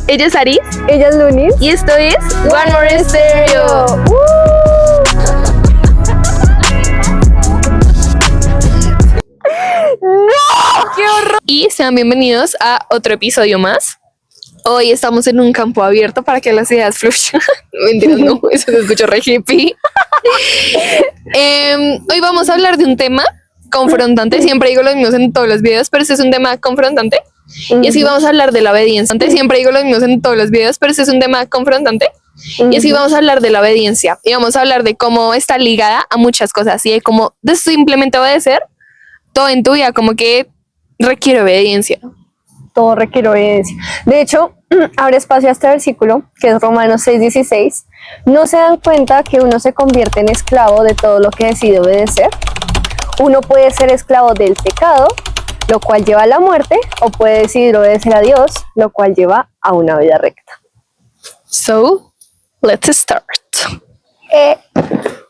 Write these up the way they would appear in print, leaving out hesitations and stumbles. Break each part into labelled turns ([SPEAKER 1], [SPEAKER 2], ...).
[SPEAKER 1] Ella es Aris.
[SPEAKER 2] Ella es Lunis.
[SPEAKER 1] Y esto es One More Stereo.
[SPEAKER 2] ¡No!
[SPEAKER 1] ¡Qué horror! Y sean bienvenidos a otro episodio más. Hoy estamos en un campo abierto para que las ideas fluyan. Mentiras, no, eso se escuchó re hippie. Hoy vamos a hablar de un tema confrontante. Siempre digo lo mismo en todos los videos, pero este es un tema confrontante. Y así vamos a hablar de la obediencia. Siempre digo lo mismo en todos los videos, pero este es un tema confrontante. Y así vamos a hablar de la obediencia. Y vamos a hablar de cómo está ligada a muchas cosas. Y de cómo de simplemente obedecer, todo en tu vida como que requiere obediencia.
[SPEAKER 2] Todo requiere obediencia. De hecho, abre espacio a este versículo, que es Romanos 6:16. ¿No se dan cuenta que uno se convierte en esclavo de todo lo que decide obedecer? Uno puede ser esclavo del pecado, lo cual lleva a la muerte, o puede decidir obedecer a Dios, lo cual lleva a una vida recta.
[SPEAKER 1] So, let's start.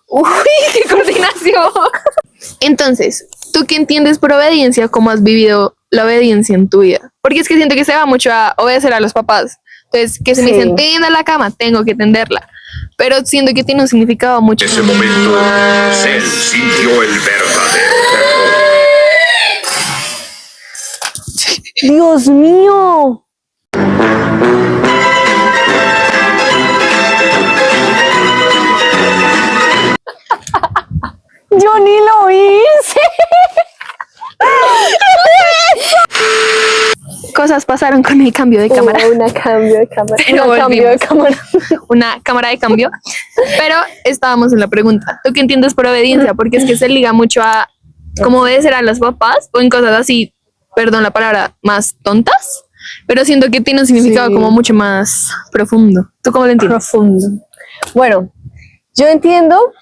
[SPEAKER 1] Uy, qué coordinación. Entonces, ¿tú qué entiendes por obediencia? ¿Cómo has vivido la obediencia en tu vida? Porque es que siento que se va mucho a obedecer a los papás. Entonces, que se me dicen, tienda la cama, tengo que tenderla. Pero siento que tiene un significado mucho.
[SPEAKER 3] En ese momento, se sintió el verdadero terror.
[SPEAKER 2] ¡Dios mío! Yo ni lo hice.
[SPEAKER 1] Cosas pasaron con el cambio de cámara.
[SPEAKER 2] Una cambio de cámara.
[SPEAKER 1] Pero
[SPEAKER 2] Una cambio de cámara.
[SPEAKER 1] Una cámara de cambio. Pero estábamos en la pregunta. ¿Tú qué entiendes por obediencia? Porque es que se liga mucho a cómo obedecer a los papás o en cosas así, perdón la palabra, más tontas. Pero siento que tiene un significado como mucho más profundo. ¿Tú cómo lo entiendes?
[SPEAKER 2] Profundo. Bueno, yo entiendo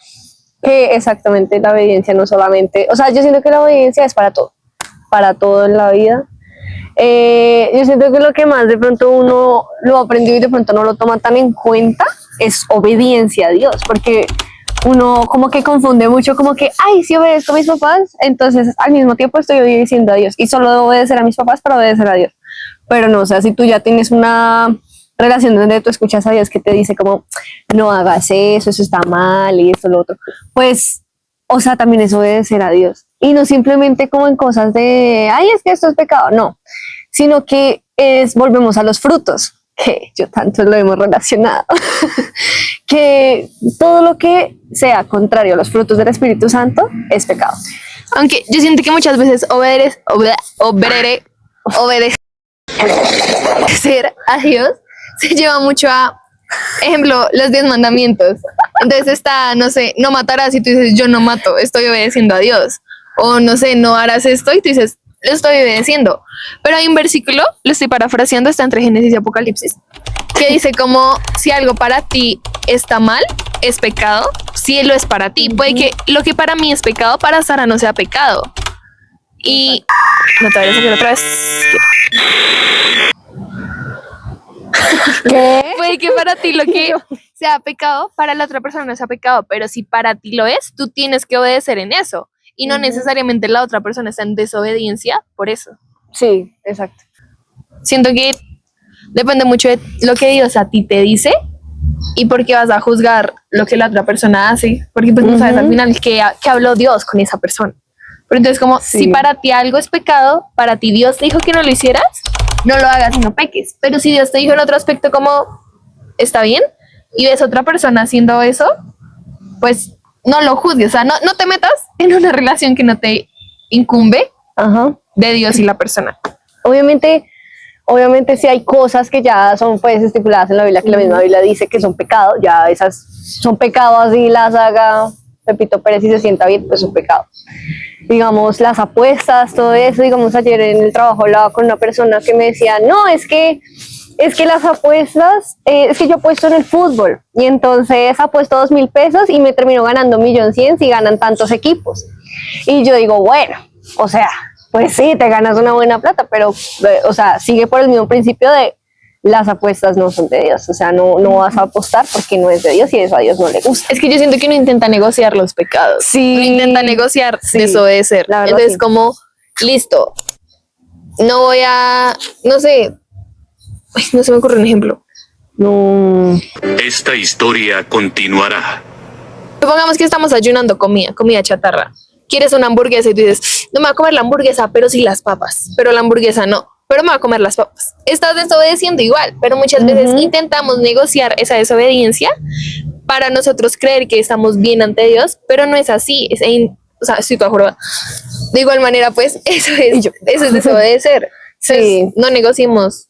[SPEAKER 2] que exactamente la obediencia no solamente, o sea, yo siento que la obediencia es para todo en la vida. Yo siento que lo que más de pronto uno lo aprendió y de pronto no lo toma tan en cuenta es obediencia a Dios, porque uno como que confunde mucho como que, ay, si obedezco a mis papás, entonces al mismo tiempo estoy obedeciendo a Dios y solo debo obedecer a mis papás para obedecer a Dios. Pero no, o sea, si tú ya tienes una relación donde tú escuchas a Dios que te dice como, no hagas eso está mal y esto, lo otro, pues, o sea, también es obedecer a Dios. Y no simplemente como en cosas de, ay, es que esto es pecado, no, sino que volvemos a los frutos, que yo tanto lo hemos relacionado, que todo lo que sea contrario a los frutos del Espíritu Santo es pecado.
[SPEAKER 1] Aunque yo siento que muchas veces obedecer a Dios se lleva mucho a, ejemplo, los 10 mandamientos. Entonces está, no sé, no matarás y tú dices, yo no mato, estoy obedeciendo a Dios. O no sé, no harás esto y tú dices, lo estoy obedeciendo. Pero hay un versículo, lo estoy parafraseando, está entre Génesis y Apocalipsis, que dice como, si algo para ti está mal, es pecado, si lo es para ti. Puede que lo que para mí es pecado, para Sara no sea pecado. Y no te vayas a hacer otra vez.
[SPEAKER 2] ¿Qué?
[SPEAKER 1] Puede que para ti lo que sea pecado, para la otra persona no sea pecado, pero si para ti lo es, tú tienes que obedecer en eso. Y no necesariamente la otra persona está en desobediencia por eso.
[SPEAKER 2] Sí, exacto.
[SPEAKER 1] Siento que depende mucho de lo que Dios a ti te dice y por qué vas a juzgar lo que la otra persona hace, porque pues no sabes al final qué habló Dios con esa persona. Pero entonces como si para ti algo es pecado, para ti Dios te dijo que no lo hicieras, no lo hagas y no peques. Pero si Dios te dijo en otro aspecto como está bien y ves a otra persona haciendo eso, pues no lo juzgues, o sea, no te metas en una relación que no te incumbe de Dios y la persona.
[SPEAKER 2] Obviamente sí hay cosas que ya son pues estipuladas en la Biblia, que la misma Biblia dice que son pecados, ya esas son pecados, así las haga Pepito Pérez y se sienta bien, pues son pecados. Digamos, las apuestas, todo eso, digamos, ayer en el trabajo hablaba con una persona que me decía, no, es que las apuestas, es que yo apuesto en el fútbol y entonces apuesto 2,000 pesos y me termino ganando 1,100,000 si ganan tantos equipos. Y yo digo, bueno, o sea, pues sí, te ganas una buena plata, pero, o sea, sigue por el mismo principio de las apuestas no son de Dios, o sea, no vas a apostar porque no es de Dios y eso a Dios no le gusta.
[SPEAKER 1] Es que yo siento que uno intenta negociar los pecados, uno intenta negociar desobedecer, entonces como, listo, no voy a, no sé, Ay, no se me ocurre un ejemplo.
[SPEAKER 2] No.
[SPEAKER 3] Esta historia continuará.
[SPEAKER 1] Supongamos que estamos ayunando comida chatarra. Quieres una hamburguesa y tú dices, no me voy a comer la hamburguesa, pero sí las papas. Pero la hamburguesa no, pero me voy a comer las papas. Estás desobedeciendo igual, pero muchas veces intentamos negociar esa desobediencia para nosotros creer que estamos bien ante Dios, pero no es así. O sea, estoy toda jorobada. De igual manera, pues, eso es desobedecer.
[SPEAKER 2] Sí.
[SPEAKER 1] Entonces, no negociemos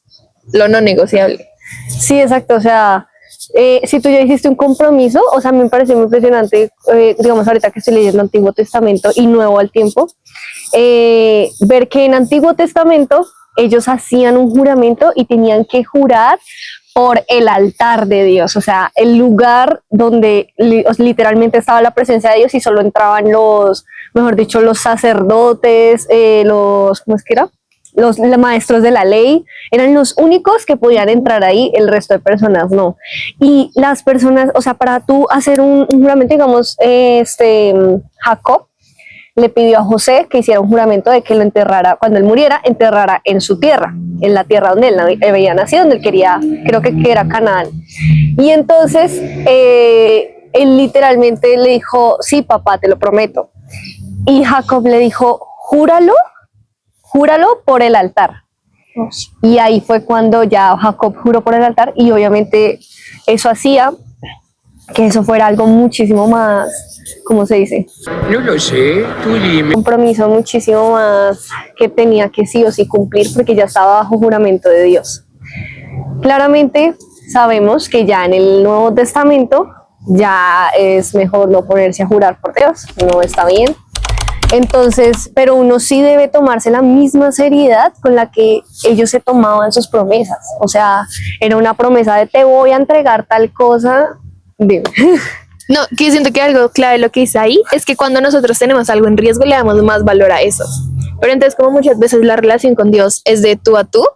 [SPEAKER 1] lo no negociable.
[SPEAKER 2] Sí, exacto. O sea, si tú ya hiciste un compromiso, o sea, me parece muy impresionante, digamos, ahorita que estoy leyendo Antiguo Testamento y Nuevo al tiempo, ver que en Antiguo Testamento ellos hacían un juramento y tenían que jurar por el altar de Dios, o sea, el lugar donde literalmente estaba la presencia de Dios y solo entraban los, mejor dicho, los sacerdotes, ¿cómo es que era? Los maestros de la ley, eran los únicos que podían entrar ahí, el resto de personas no. Y las personas, o sea, para tú hacer un juramento, digamos, Jacob le pidió a José que hiciera un juramento de que lo enterrara, cuando él muriera, enterrara en su tierra, en la tierra donde él había nacido, donde él quería, creo que era Canaán. Y entonces, él literalmente le dijo, sí, papá, te lo prometo. Y Jacob le dijo, júralo por el altar. Y ahí fue cuando ya Jacob juró por el altar y obviamente eso hacía que eso fuera algo muchísimo más, ¿cómo se dice?
[SPEAKER 4] No lo sé, tú dime.
[SPEAKER 2] Un compromiso muchísimo más que tenía que sí o sí cumplir porque ya estaba bajo juramento de Dios. Claramente sabemos que ya en el Nuevo Testamento ya es mejor no ponerse a jurar por Dios, no está bien. Entonces, pero uno sí debe tomarse la misma seriedad con la que ellos se tomaban sus promesas. O sea, era una promesa de te voy a entregar tal cosa. Dime.
[SPEAKER 1] No, que siento que algo clave lo que dice ahí es que cuando nosotros tenemos algo en riesgo le damos más valor a eso. Pero entonces como muchas veces la relación con Dios es de tú a tú,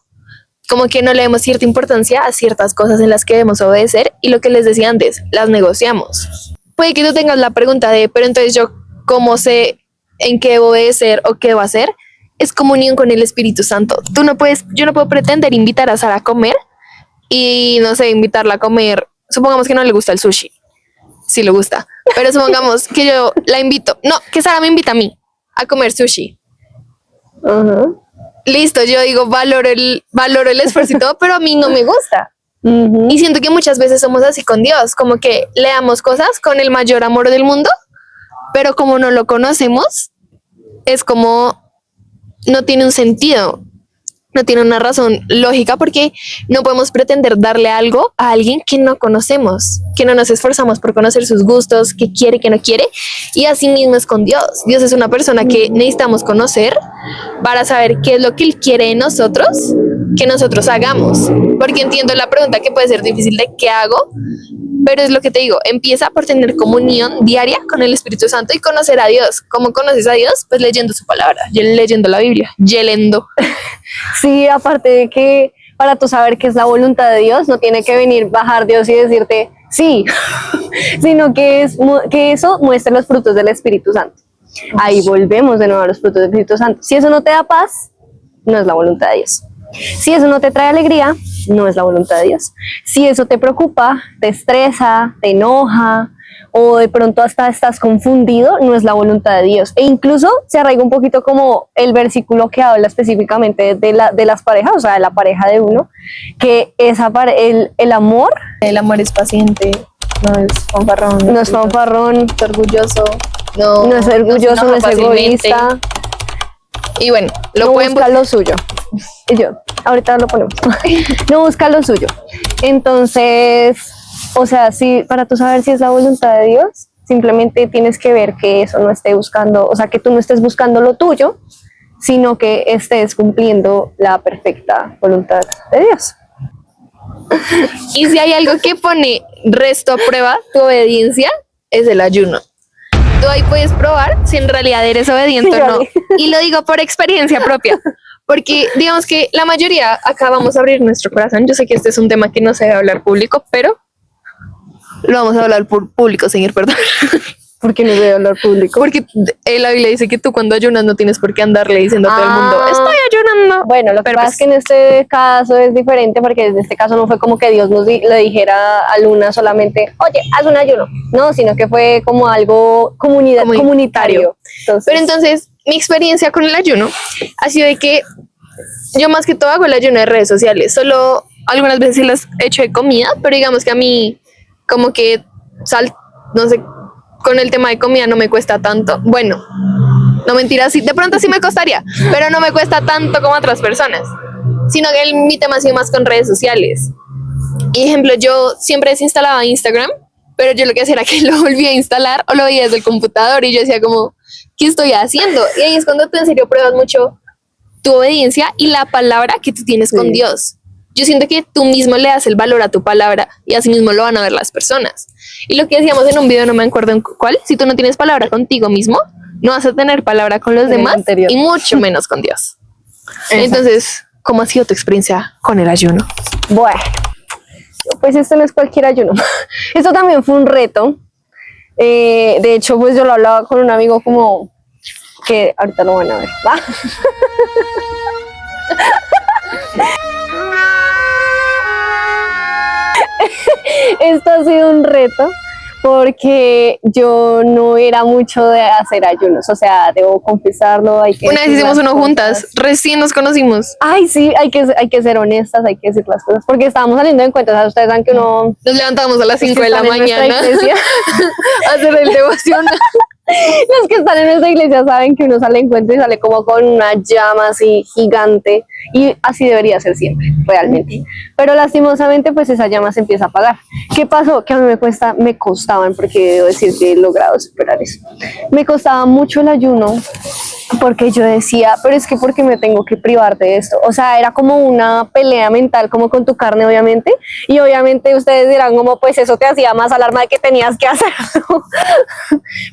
[SPEAKER 1] como que no le damos cierta importancia a ciertas cosas en las que debemos obedecer y lo que les decía antes, las negociamos. Puede que tú tengas la pregunta de, pero entonces yo, ¿cómo sé en qué debo obedecer o qué debo hacer? Es comunión con el Espíritu Santo. Yo no puedo pretender invitar a Sara a comer y no sé, invitarla a comer, supongamos que no le gusta el sushi. Sí le gusta, pero supongamos que yo la invito, no, que Sara me invita a mí a comer sushi. Listo, yo digo, valoro el esfuerzo y todo, pero a mí no me gusta. Y siento que muchas veces somos así con Dios, como que le damos cosas con el mayor amor del mundo, pero como no lo conocemos, es como no tiene un sentido, no tiene una razón lógica, porque no podemos pretender darle algo a alguien que no conocemos, que no nos esforzamos por conocer sus gustos, que quiere, que no quiere, y así mismo es con Dios. Dios es una persona que necesitamos conocer para saber qué es lo que Él quiere de nosotros, que nosotros hagamos, porque entiendo la pregunta que puede ser difícil de qué hago, pero es lo que te digo, empieza por tener comunión diaria con el Espíritu Santo y conocer a Dios. ¿Cómo conoces a Dios? Pues leyendo su palabra, leyendo la Biblia, yelendo.
[SPEAKER 2] Sí, aparte de que para tú saber qué es la voluntad de Dios, no tiene que venir, bajar Dios y decirte sí, sino que eso muestra los frutos del Espíritu Santo. Ahí volvemos de nuevo a los frutos del Espíritu Santo. Si eso no te da paz, no es la voluntad de Dios. Si eso no te trae alegría, no es la voluntad de Dios. Si eso te preocupa, te estresa, te enoja o de pronto hasta estás confundido, no es la voluntad de Dios. E incluso se arraiga un poquito como el versículo que habla específicamente de las parejas, o sea, de la pareja de uno, que el amor...
[SPEAKER 1] El amor es paciente, no es fanfarrón.
[SPEAKER 2] No es fanfarrón,
[SPEAKER 1] es orgulloso,
[SPEAKER 2] no es orgulloso, no es egoísta.
[SPEAKER 1] Y bueno,
[SPEAKER 2] no busca lo suyo. Y yo, ahorita lo ponemos. No busca lo suyo. Entonces, o sea, si para tú saber si es la voluntad de Dios, simplemente tienes que ver que eso no esté buscando, o sea, que tú no estés buscando lo tuyo, sino que estés cumpliendo la perfecta voluntad de Dios.
[SPEAKER 1] Y si hay algo que pone resto a prueba tu obediencia, es el ayuno. Tú ahí puedes probar si en realidad eres obediente o no. Y lo digo por experiencia propia, porque digamos que la mayoría acá vamos a abrir nuestro corazón. Yo sé que este es un tema que no se debe hablar público, pero lo vamos a hablar por público, señor, perdón.
[SPEAKER 2] Porque no debe hablar público.
[SPEAKER 1] Porque la Biblia dice que tú cuando ayunas no tienes por qué andarle diciendo a todo el mundo, estoy ayunando.
[SPEAKER 2] Bueno, lo que
[SPEAKER 1] Pero
[SPEAKER 2] pasa
[SPEAKER 1] pues,
[SPEAKER 2] es que en este caso es diferente porque en este caso no fue como que Dios le dijera a Luna solamente, oye, haz un ayuno. No, sino que fue como algo comunitario.
[SPEAKER 1] Pero entonces, mi experiencia con el ayuno ha sido de que yo más que todo hago el ayuno de redes sociales. Solo algunas veces sí las he hecho de comida, pero digamos que a mí como que no sé, con el tema de comida no me cuesta tanto. Bueno, no mentira, sí, de pronto sí me costaría, pero no me cuesta tanto como a otras personas. Sino que mi tema ha sido más con redes sociales. Y ejemplo, yo siempre desinstalaba Instagram, pero yo lo que hacía era que lo volvía a instalar o lo veía desde el computador y yo decía como, ¿qué estoy haciendo? Y ahí es cuando tú en serio pruebas mucho tu obediencia y la palabra que tú tienes con Dios. Yo siento que tú mismo le das el valor a tu palabra y así mismo lo van a ver las personas. Y lo que decíamos en un video, no me acuerdo en cuál, si tú no tienes palabra contigo mismo, no vas a tener palabra con los demás y mucho menos con Dios. Entonces, ¿cómo ha sido tu experiencia con el ayuno?
[SPEAKER 2] Bueno, pues esto no es cualquier ayuno. Esto también fue un reto. De hecho, pues yo lo hablaba con un amigo como que ahorita lo van a ver. Esto ha sido un reto porque yo no era mucho de hacer ayunos, o sea, debo confesarlo.
[SPEAKER 1] Una vez hicimos uno juntas, recién nos conocimos.
[SPEAKER 2] Ay, sí, hay que ser honestas, hay que decir las cosas, porque estábamos saliendo de encuentros, o sea, ustedes saben que uno...
[SPEAKER 1] Nos levantamos a las 5 de la mañana a hacer el devocional.
[SPEAKER 2] Los que están en esta iglesia saben que uno sale en encuentro y sale como con una llama así gigante, y así debería ser siempre, realmente. Pero lastimosamente pues esa llama se empieza a apagar. ¿Qué pasó? Que a mí me costaban, porque debo decir que he logrado superar eso. Me costaba mucho el ayuno porque yo decía, pero es que ¿por qué me tengo que privar de esto? O sea, era como una pelea mental, como con tu carne, obviamente, y obviamente ustedes dirán como, pues eso te hacía más alarma de que tenías que hacerlo.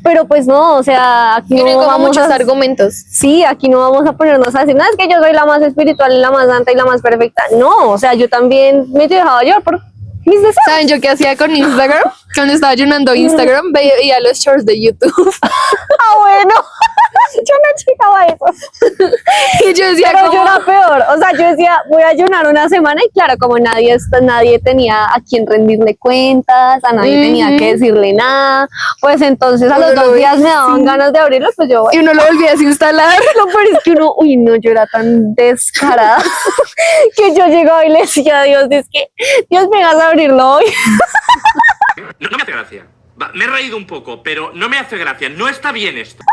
[SPEAKER 2] Pero pues no, o sea, aquí
[SPEAKER 1] Tienen
[SPEAKER 2] no
[SPEAKER 1] como
[SPEAKER 2] vamos
[SPEAKER 1] muchos
[SPEAKER 2] a...
[SPEAKER 1] argumentos.
[SPEAKER 2] Sí, aquí no vamos a ponernos a decir, no, es que yo soy la más espiritual, la más santa y la más perfecta. No, o sea, yo también me dejaba llevar por mis deseos.
[SPEAKER 1] ¿Saben yo qué hacía con Instagram? Cuando estaba llenando Instagram, veía los shorts de YouTube.
[SPEAKER 2] Ah, bueno, yo no checaba eso.
[SPEAKER 1] Y yo decía,
[SPEAKER 2] Pero
[SPEAKER 1] como,
[SPEAKER 2] yo era peor, o sea, yo decía, voy a ayunar una semana y claro, como nadie tenía a quien rendirle cuentas, a nadie tenía que decirle nada, pues entonces a los 2 días me daban ganas de abrirlo, pues yo...
[SPEAKER 1] y uno lo volvía a desinstalar.
[SPEAKER 2] Lo peor es que uno, uy, no, yo era tan descarada que yo llegaba y le decía a Dios, es que Dios me vas a abrirlo hoy.
[SPEAKER 5] No me hace gracia. Me he reído un poco, pero no me hace gracia. No está bien esto.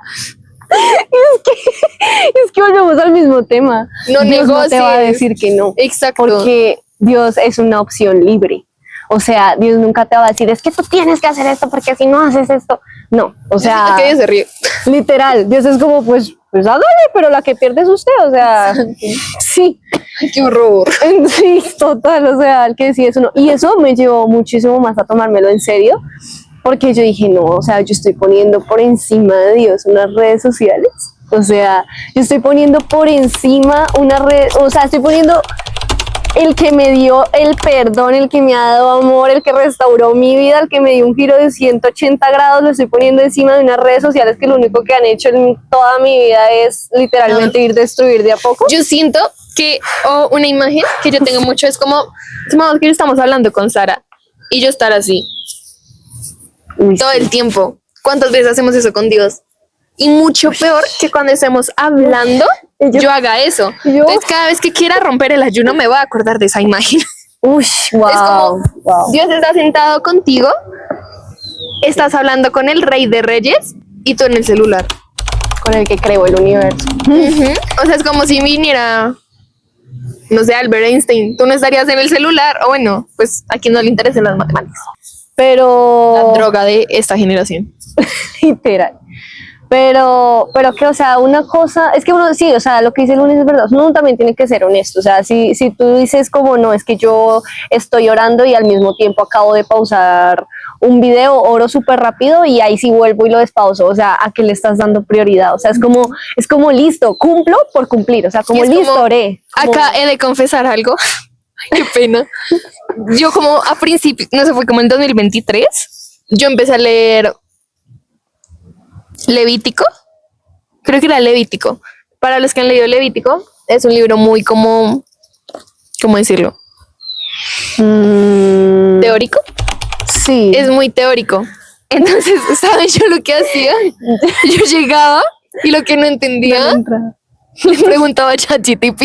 [SPEAKER 2] Es que volvemos al mismo tema.
[SPEAKER 1] No
[SPEAKER 2] Dios no te va a
[SPEAKER 1] negocies.
[SPEAKER 2] decir que no.
[SPEAKER 1] Exacto.
[SPEAKER 2] Porque Dios es una opción libre. O sea, Dios nunca te va a decir, es que tú tienes que hacer esto porque si no haces esto. No, o sea,
[SPEAKER 1] que se ríe.
[SPEAKER 2] literal, Dios es como, pues hágale, pero la que pierde es usted, o sea, sí.
[SPEAKER 1] Qué horror.
[SPEAKER 2] Sí, total, o sea, el que decide eso no. Y eso me llevó muchísimo más a tomármelo en serio, porque yo dije, no, o sea, yo estoy poniendo por encima de Dios unas redes sociales. O sea, yo estoy poniendo por encima una red, o sea, estoy poniendo el que me dio el perdón, el que me ha dado amor, el que restauró mi vida, el que me dio un giro de 180 grados, lo estoy poniendo encima de unas redes sociales que lo único que han hecho en toda mi vida es literalmente ir destruir de a poco.
[SPEAKER 1] Yo siento que una imagen que yo tengo mucho es como, supongamos que estamos hablando con Sara y yo estar así
[SPEAKER 2] Uy,
[SPEAKER 1] todo
[SPEAKER 2] sí.
[SPEAKER 1] el tiempo. ¿Cuántas veces hacemos eso con Dios? Y mucho peor que cuando estemos hablando, yo haga eso. Entonces, cada vez que quiera romper el ayuno, me voy a acordar de esa imagen.
[SPEAKER 2] Uy, wow,
[SPEAKER 1] Es como,
[SPEAKER 2] wow.
[SPEAKER 1] Dios está sentado contigo, estás hablando con el Rey de Reyes y tú en el celular.
[SPEAKER 2] Con el que creo el universo.
[SPEAKER 1] Ujú. O sea, es como si viniera, no sé, Albert Einstein. Tú no estarías en el celular. O bueno, pues a quien no le interesen las matemáticas.
[SPEAKER 2] Pero...
[SPEAKER 1] La droga de esta generación.
[SPEAKER 2] Literal. Pero que, o sea, una cosa, es que uno, sí, o sea, lo que dice Lunes es verdad, uno también tiene que ser honesto, o sea, si tú dices como, no, es que yo estoy orando y al mismo tiempo acabo de pausar un video, oro súper rápido y ahí sí vuelvo y lo despauso, o sea, ¿a qué le estás dando prioridad? O sea, es como listo, cumplo por cumplir, o sea, como
[SPEAKER 1] Y es
[SPEAKER 2] listo,
[SPEAKER 1] como,
[SPEAKER 2] oré. Como-
[SPEAKER 1] Acá he de confesar algo. Ay, qué pena. Yo como a principio, no sé, fue como en 2023, yo empecé a leer Levítico. Creo que era Levítico. Para los que han leído Levítico, es un libro muy como, ¿cómo decirlo? Teórico.
[SPEAKER 2] Sí.
[SPEAKER 1] Es muy teórico. Entonces, ¿saben yo lo que hacía? Yo llegaba y lo que no entendía, le preguntaba a ChatGPT.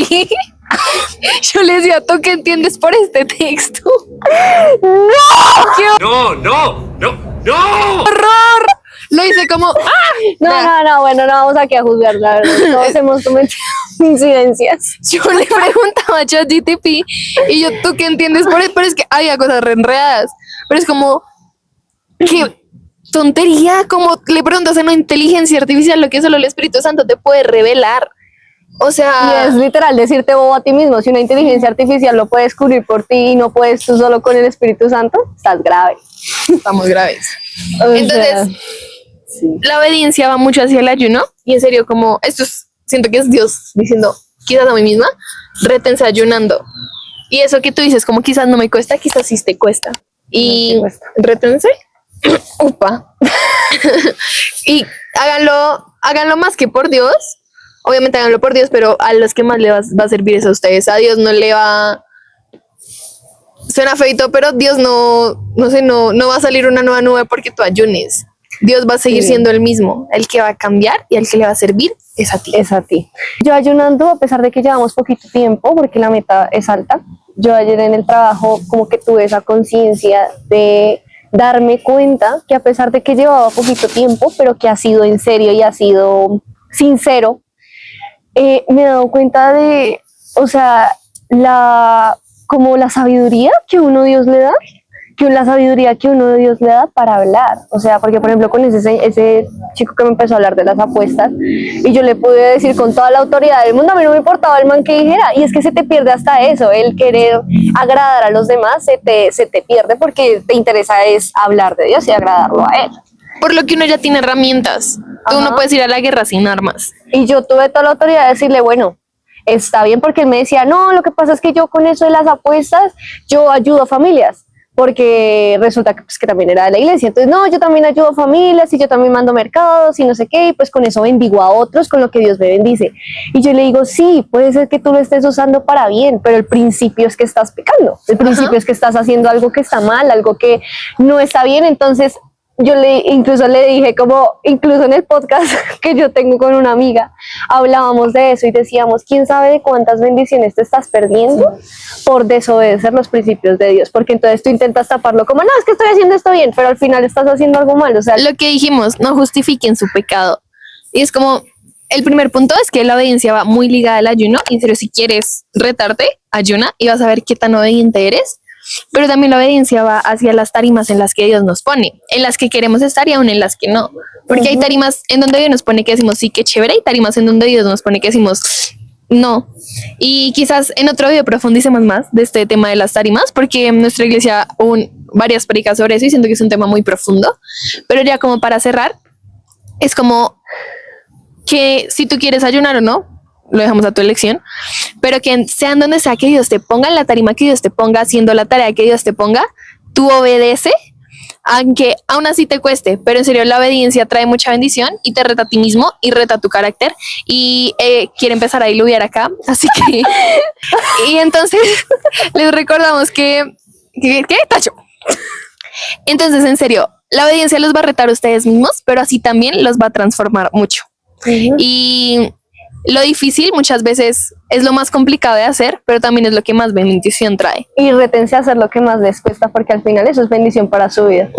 [SPEAKER 1] Yo le decía, ¿tú qué entiendes por este texto?
[SPEAKER 5] No, no, no, no.
[SPEAKER 1] ¡Horror! Lo hice como,
[SPEAKER 2] No, bueno, no vamos aquí a juzgar, la verdad. Todos hemos cometido incidencias.
[SPEAKER 1] yo le preguntaba a ChatGPT y yo, ¿tú qué entiendes por esto? Pero es que había cosas re enredadas. Pero es como, qué tontería, como le preguntas a una inteligencia artificial lo que solo el Espíritu Santo te puede revelar. O
[SPEAKER 2] Y
[SPEAKER 1] sea,
[SPEAKER 2] es literal decirte bobo a ti mismo. Si una inteligencia artificial lo puede descubrir por ti y no puedes tú solo con el Espíritu Santo, estás grave.
[SPEAKER 1] estamos graves.
[SPEAKER 2] O
[SPEAKER 1] Entonces,
[SPEAKER 2] sea,
[SPEAKER 1] la obediencia va mucho hacia el ayuno y en serio como esto es, siento que es Dios diciendo quizás a mí misma, rétense ayunando y eso que tú dices como quizás no me cuesta, quizás sí te cuesta y
[SPEAKER 2] No te cuesta.
[SPEAKER 1] rétense upa y háganlo más que por Dios, obviamente háganlo por Dios, pero a los que más le va a servir es a ustedes, a Dios no le va, suena feito, pero Dios no va a salir una nueva nube porque tú ayunes. Dios va a seguir
[SPEAKER 2] Sí.
[SPEAKER 1] siendo el mismo, el que va a cambiar y el que le va a servir es a ti.
[SPEAKER 2] es a ti. Yo ayunando, a pesar de que llevamos poquito tiempo, porque la meta es alta, yo ayer en el trabajo como que tuve esa conciencia de darme cuenta que a pesar de que llevaba poquito tiempo, pero que ha sido en serio y ha sido sincero, me he dado cuenta de, o sea, como la sabiduría que Dios le da, la sabiduría que Dios le da para hablar. O sea, porque por ejemplo con ese chico que me empezó a hablar de las apuestas y yo le pude decir con toda la autoridad del mundo, a mí no me importaba el man que dijera, y es que se te pierde hasta eso, el querer agradar a los demás se te pierde porque te interesa es hablar de Dios y agradarlo a él.
[SPEAKER 1] Por lo que uno ya tiene herramientas. Tú
[SPEAKER 2] Ajá.
[SPEAKER 1] no puedes ir a la guerra sin armas.
[SPEAKER 2] Y yo tuve toda la autoridad de decirle, bueno, está bien, porque él me decía, no, lo que pasa es que yo con eso de las apuestas, yo ayudo a familias, porque resulta que, pues, que también era de la iglesia. Entonces, no, yo también ayudo a familias y yo también mando mercados y no sé qué, y pues con eso bendigo a otros con lo que Dios me bendice. Y yo le digo, sí, puede ser que tú lo estés usando para bien, pero el principio es que estás pecando, el principio es que estás haciendo algo que está mal, algo que no está bien. Entonces, yo incluso le dije, como incluso en el podcast que yo tengo con una amiga, hablábamos de eso y decíamos, ¿quién sabe de cuántas bendiciones te estás perdiendo por desobedecer los principios de Dios? Porque entonces tú intentas taparlo como, no, es que estoy haciendo esto bien, pero al final estás haciendo algo mal. O sea,
[SPEAKER 1] Lo que dijimos, no justifiquen su pecado. Y es como, el primer punto es que la obediencia va muy ligada al ayuno. Y en serio, si quieres retarte, ayuna y vas a ver qué tan obediente eres. Pero también la obediencia va hacia las tarimas en las que Dios nos pone, en las que queremos estar y aún en las que no. Porque hay tarimas en donde Dios nos pone que decimos sí, qué chévere, y tarimas en donde Dios nos pone que decimos no. Y quizás en otro video profundicemos más de este tema de las tarimas, porque en nuestra iglesia hubo varias predicas sobre eso y siento que es un tema muy profundo. Pero ya como para cerrar, es como que si tú quieres ayunar o no, lo dejamos a tu elección, pero que sean donde sea que Dios te ponga, en la tarima que Dios te ponga, haciendo la tarea que Dios te ponga, tú obedece, aunque aún así te cueste, pero en serio la obediencia trae mucha bendición y te reta a ti mismo y reta tu carácter y quiere empezar a diluviar acá, así que y entonces les recordamos que ¿qué? Tacho. Entonces en serio, la obediencia los va a retar a ustedes mismos, pero así también los va a transformar mucho. Y lo difícil muchas veces es lo más complicado de hacer, pero también es lo que más bendición trae.
[SPEAKER 2] y retense a hacer lo que más les cuesta, porque al final eso es bendición para su vida.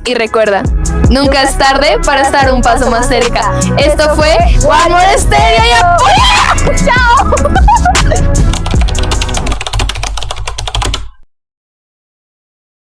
[SPEAKER 1] Y recuerda, nunca es tarde para estar un paso más cerca. Esto fue One More Step.